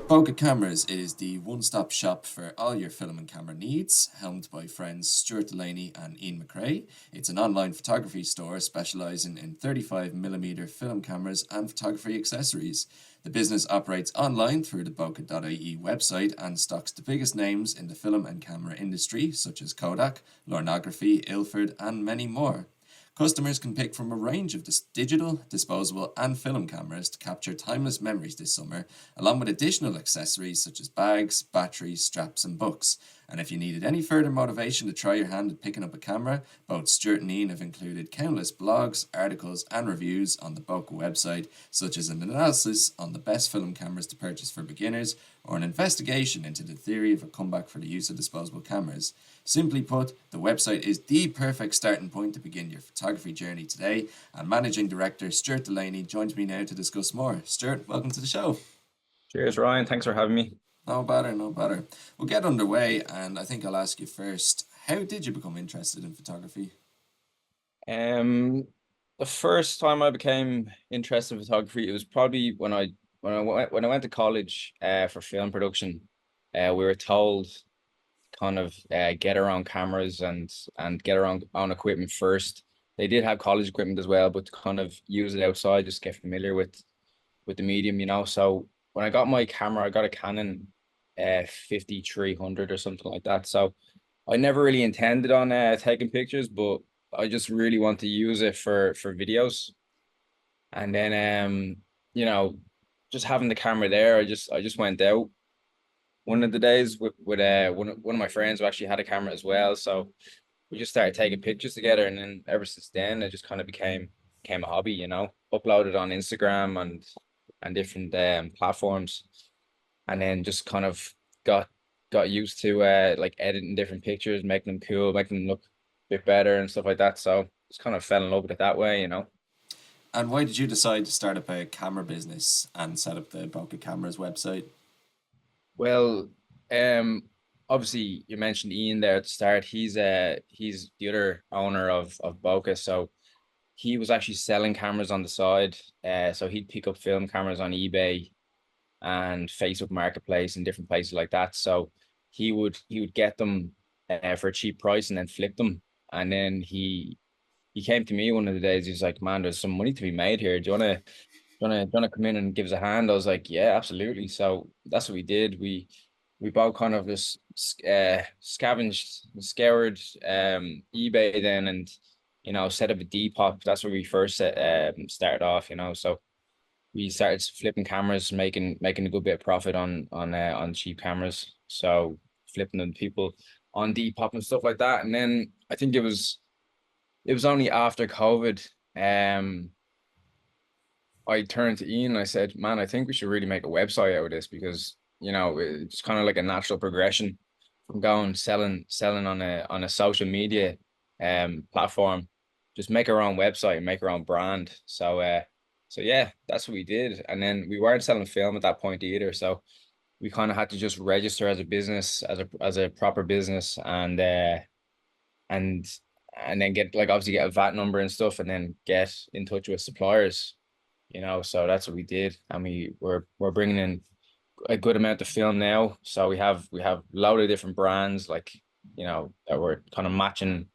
Bokeh Cameras is the one-stop shop for all your film and camera needs, helmed by friends Stuart Delaney and Ian McRae. It's an online photography store specialising in 35mm film cameras and photography accessories. The business operates online through the Bokeh.ie website and stocks the biggest names in the film and camera industry, such as Kodak, Lornography, Ilford, and many more. Customers can pick from a range of digital, disposable, and film cameras to capture timeless memories this summer, along with additional accessories such as bags, batteries, straps, and books. And if you needed any further motivation to try your hand at picking up a camera, both Stuart and Ian have included countless blogs, articles, and reviews on the Bokeh website, such as an analysis on the best film cameras to purchase for beginners, or an investigation into the theory of a comeback for the use of disposable cameras. Simply put, the website is the perfect starting point to begin your photography journey today, and Managing Director Stuart Delaney joins me now to discuss more. Stuart, welcome to the show. Cheers, Ryan. Thanks for having me. No bother, no bother. We'll get underway, and I think I'll ask you first, how did you become interested in photography? Um, the first time I became interested in photography, it was probably when I went to college for film production. We were told kind of get around cameras and get around on equipment first. They did have college equipment as well, but to kind of use it outside, just get familiar with the medium. So when I got my camera, I got a Canon 5300 or something like that. So I never really intended on taking pictures, but I just really want to use it for videos. And then you know, just having the camera there, I just went out one of the days with one of my friends who actually had a camera as well. So we just started taking pictures together, and then ever since then it just kind of became a hobby. Uploaded on Instagram and different platforms, and then just kind of got got used to like editing different pictures, making them cool, making them look a bit better and stuff like that. So just kind of fell in love with it that way. And why did you decide to start up a camera business and set up the Bokeh Cameras website? Well, um, obviously you mentioned Ian there at the start. He's the other owner of Bokeh, so he was actually selling cameras on the side. So he'd pick up film cameras on eBay and Facebook Marketplace and different places like that. So he would get them for a cheap price and then flip them. And then he came to me one of the days. He's like, "Man, there's some money to be made here. Do you wanna come in and give us a hand?" I was like, "Yeah, absolutely." So that's what we did. We both kind of just scavenged, scoured eBay then, and set up a Depop. That's where we first started off. So we started flipping cameras, making a good bit of profit on cheap cameras. So flipping them to people on Depop and stuff like that. And then I think it was only after COVID, I turned to Ian and I said, "Man, I think we should really make a website out of this because it's kind of like a natural progression from going selling on a social media platform. Just make our own website and make our own brand." So yeah, that's what we did. And then we weren't selling film at that point either. So we kind of had to just register as a business, as a proper business, and and then get, like, obviously get a VAT number and stuff, and then get in touch with suppliers. So that's what we did, and we're bringing in a good amount of film now. So we have a lot of different brands, like, that we're kind of matching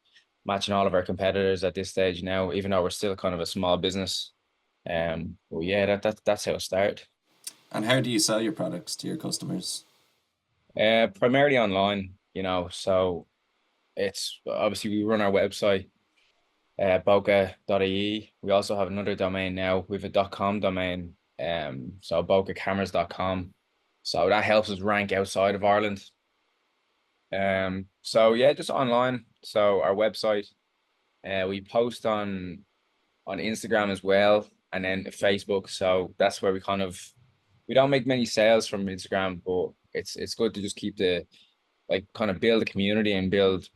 all of our competitors at this stage now, even though we're still kind of a small business. But yeah, that's how it started. And how do you sell your products to your customers? Primarily online. So it's obviously we run our website, bokeh.ie. We also have another domain now. We have a .com domain, so bokehcameras.com. So that helps us rank outside of Ireland. So yeah, just online. So our website, we post on Instagram as well, and then Facebook. So that's where we don't make many sales from Instagram, but it's good to just keep the, like, kind of build a community and build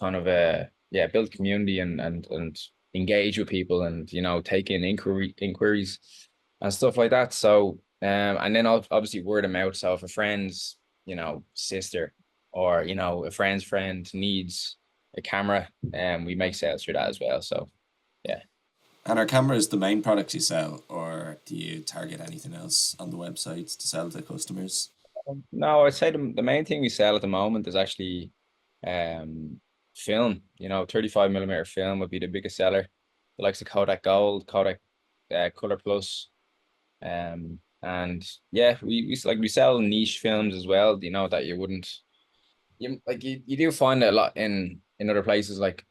kind of a yeah build community and engage with people, and take in inquiries and stuff like that. So and then obviously word of mouth. So if a friend's sister, or a friend's friend needs a camera, we make sales through that as well. So yeah. And are cameras the main products you sell, or or do you target anything else on the website to sell to customers? No, I'd say the main thing we sell at the moment is actually um film. 35 millimeter film would be the biggest seller. The likes of Kodak Gold, Kodak Color Plus. And yeah, we sell niche films as well, that you wouldn't you do find it a lot in other places like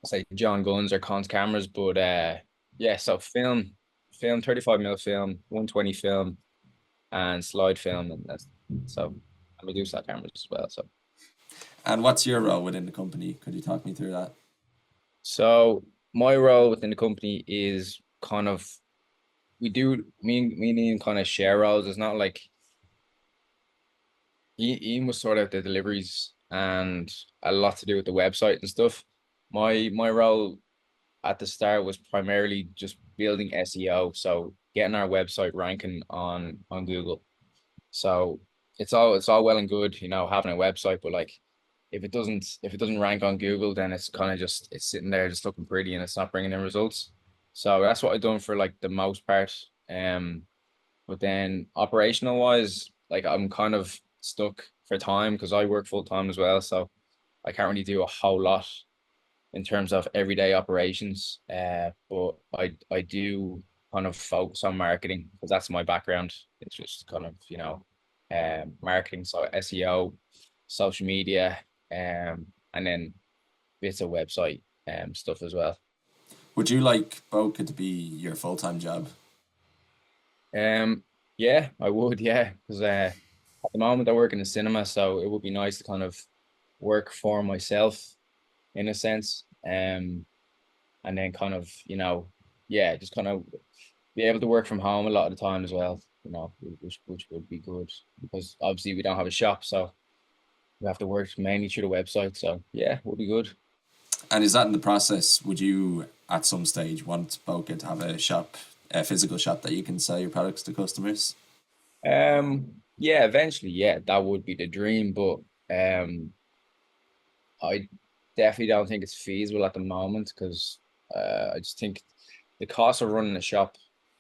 say John Gunn's or Con's cameras, but yeah, so film 35 mil film, 120 film and slide film, and that's so and we do sell cameras as well. And what's your role within the company? Could you talk me through that? So my role within the company is kind of we do meaning kind of share roles. It's not like Ian was sort of the deliveries and a lot to do with the website and stuff. My role at the start was primarily just building SEO, so getting our website ranking on Google. So it's all well and good, having a website, but like if it doesn't rank on Google, then it's kind of just it's sitting there just looking pretty and it's not bringing in results. So that's what I've done for like the most part. But then operational wise, like I'm kind of stuck for time because I work full time as well. So I can't really do a whole lot in terms of everyday operations. But I do kind of focus on marketing because that's my background. It's just kind of, marketing. So SEO, social media, and then bits of website stuff as well. Would you like Bokeh to be your full-time job? Yeah, I would, yeah, because at the moment I work in the cinema, so it would be nice to kind of work for myself in a sense. And then kind of, yeah, just kind of be able to work from home a lot of the time as well, which would be good because obviously we don't have a shop, so we have to work mainly through the website. So yeah, would be good. And is that in the process? Would you, at some stage, want Bokeh to have a shop, a physical shop that you can sell your products to customers? Yeah, eventually, yeah, that would be the dream, but I definitely don't think it's feasible at the moment because I just think the cost of running a shop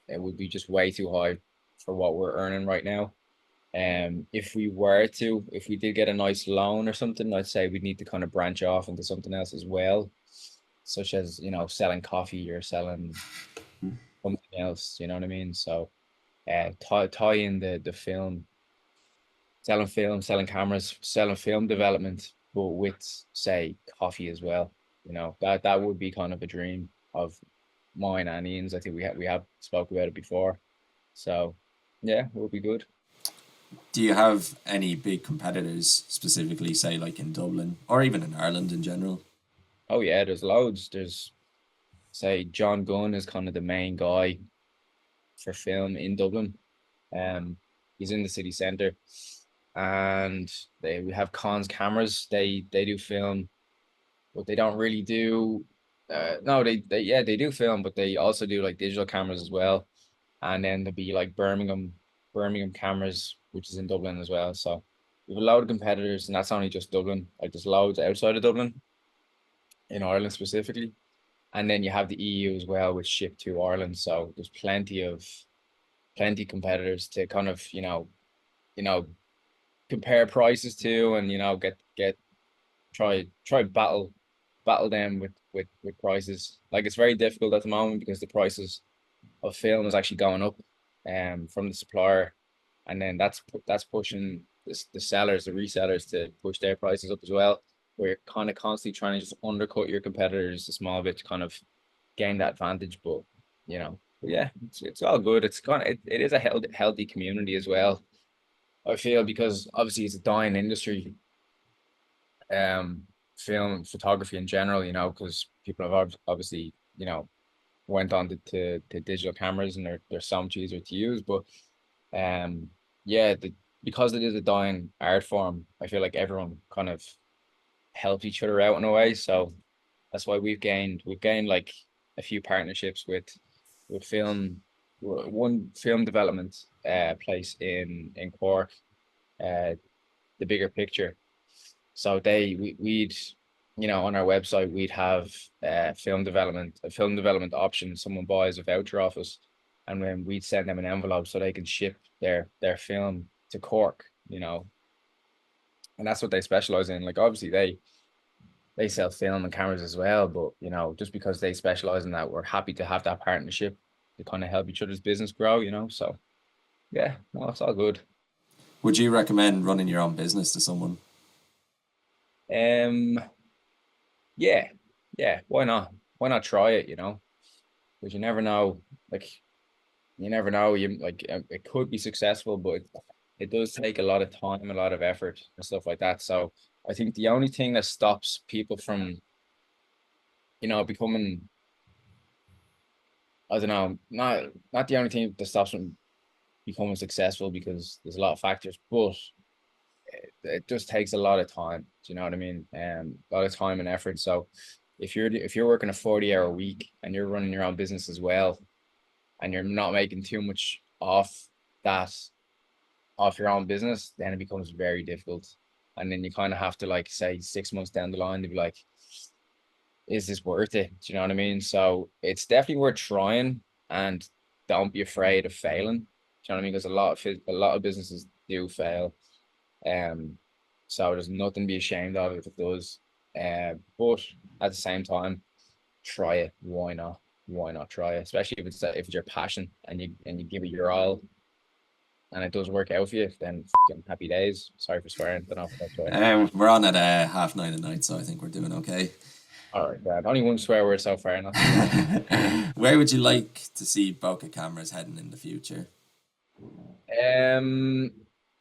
it would be just way too high for what we're earning right now. If we did get a nice loan or something, I'd say we'd need to kind of branch off into something else as well, such as, selling coffee or selling something else, you know what I mean? So tie in the film, selling cameras, selling film development, but with say coffee as well. That would be kind of a dream of mine and Ian's. I think we have spoke about it before. So yeah, it would be good. Do you have any big competitors, specifically, say, like in Dublin or even in Ireland in general? Oh yeah, there's loads. There's say John Gunn is kind of the main guy for film in Dublin. Um, he's in the city centre, and we have Con's cameras. They do film, but they don't really do. No, they yeah they do film, but they also do like digital cameras as well. And then there'll be like Birmingham cameras, which is in Dublin as well. So we have a lot of competitors, and that's only just Dublin. Like there's loads outside of Dublin, in Ireland specifically. And then you have the EU as well, which ship to Ireland. So there's plenty competitors to kind of, you know, compare prices to and get try battle them with prices. Like it's very difficult at the moment because the prices of film is actually going up from the supplier, and then that's pushing the sellers, the resellers to push their prices up as well. Where you're kind of constantly trying to just undercut your competitors a small bit to kind of gain that advantage. But yeah, it's all good. It is a healthy community as well. I feel because obviously it's a dying industry, film photography in general. Because people have obviously went on to digital cameras and they're so much easier to use. But um, yeah, because it is a dying art form, I feel like everyone kind of helps each other out in a way. So that's why we've gained like a few partnerships with one film development place in Cork, uh, the bigger picture. So we'd on our website we'd have a film development option. Someone buys a voucher off us, and then we'd send them an envelope so they can ship their film to Cork, and that's what they specialize in. Like obviously they sell film and cameras as well, but just because they specialize in that, we're happy to have that partnership to kind of help each other's business grow. So yeah, no, it's all good. Would you recommend running your own business to someone? Um, yeah, yeah, why not? Why not try it, Because you never know. Like you never know. It could be successful, but it does take a lot of time, a lot of effort and stuff like that. So I think the only thing that stops people from, becoming, I don't know, not the only thing that stops them becoming successful, because there's a lot of factors, but it just takes a lot of time. Do you know what I mean? A lot of time and effort. So if you're working a 40-hour week and you're running your own business as well, and you're not making too much that off your own business, then it becomes very difficult. And then you kind of have to, like, say 6 months down the line to be like, is this worth it? Do you know what I mean? So it's definitely worth trying, and don't be afraid of failing. Do you know what I mean? Because a lot of businesses do fail. Um, so there's nothing to be ashamed of if it does. But at the same time, try it. Why not? Why not try it? Especially if it's your passion, and you give it your all, and it does work out for you, then happy days. Sorry for swearing. Don't know if that's right. We're on at 9:30 at night, so I think we're doing okay. All right, Dad. Only one swear word so far, not too much. Where would you like to see Bokeh Cameras heading in the future? Um,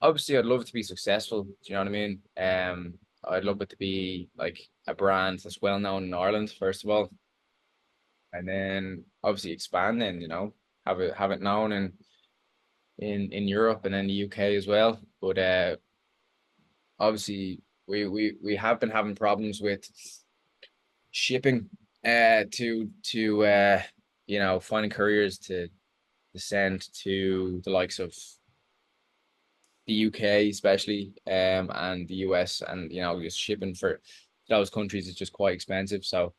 Obviously, I'd love it to be successful. Do you know what I mean? I'd love it to be like a brand that's well known in Ireland, first of all, and then obviously expanding. Have it known in Europe and then the UK as well. But obviously, we have been having problems with shipping. To finding couriers to send to the likes of the UK, especially, and the US, and just shipping for those countries is just quite expensive. So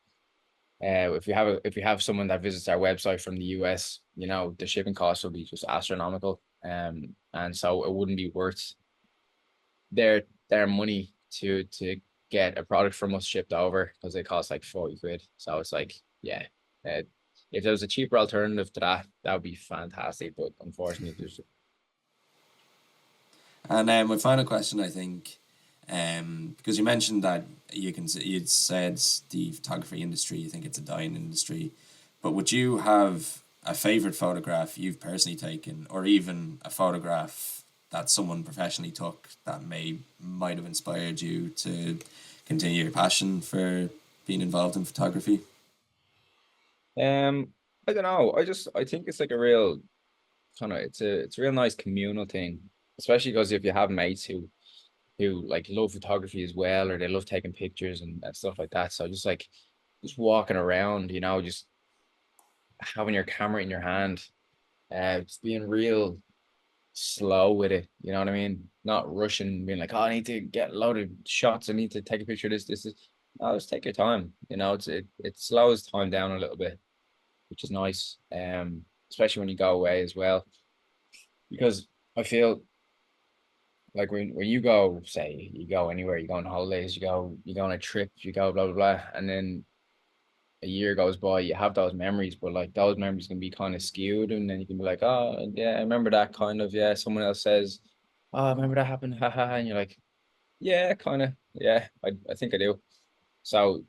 if you have someone that visits our website from the US, the shipping costs will be just astronomical. And so it wouldn't be worth their money to get a product from us shipped over, because they cost like 40 quid. So it's like, yeah, uh, if there was a cheaper alternative to that would be fantastic. But unfortunately, there's And my final question, I think, because you mentioned that you'd said the photography industry, you think it's a dying industry, but would you have a favorite photograph you've personally taken, or even a photograph that someone professionally took that might have inspired you to continue your passion for being involved in photography? I don't know. I think it's like a real kind of it's a real nice communal thing, especially because if you have mates who like love photography as well, or they love taking pictures and stuff like that. So just walking around, just having your camera in your hand, just being real slow with it. You know what I mean? Not rushing, being like, oh, I need to get a load of shots. I need to take a picture of this. No, just take your time. It slows time down a little bit, which is nice. Especially when you go away as well, because I feel like when you go, say you go anywhere, you go on holidays, you go on a trip, you go blah blah blah, and then a year goes by, you have those memories, but like those memories can be kind of skewed, and then you can be like, oh yeah, I remember that kind of, yeah. Someone else says, oh, I remember that happened, haha, and you're like, yeah, kind of, yeah, I think I do. So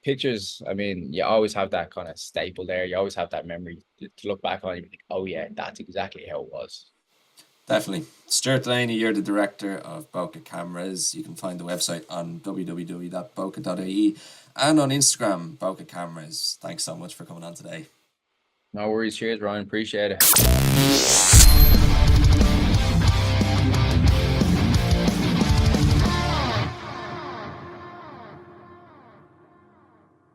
pictures, I mean, you always have that kind of staple there. You always have that memory to look back on. You think, oh yeah, that's exactly how it was. Definitely. Stuart Delaney, you're the director of Bokeh Cameras. You can find the website on www.bokeh.ie and on Instagram, Bokeh Cameras. Thanks so much for coming on today. No worries. Cheers, Ryan. Appreciate it.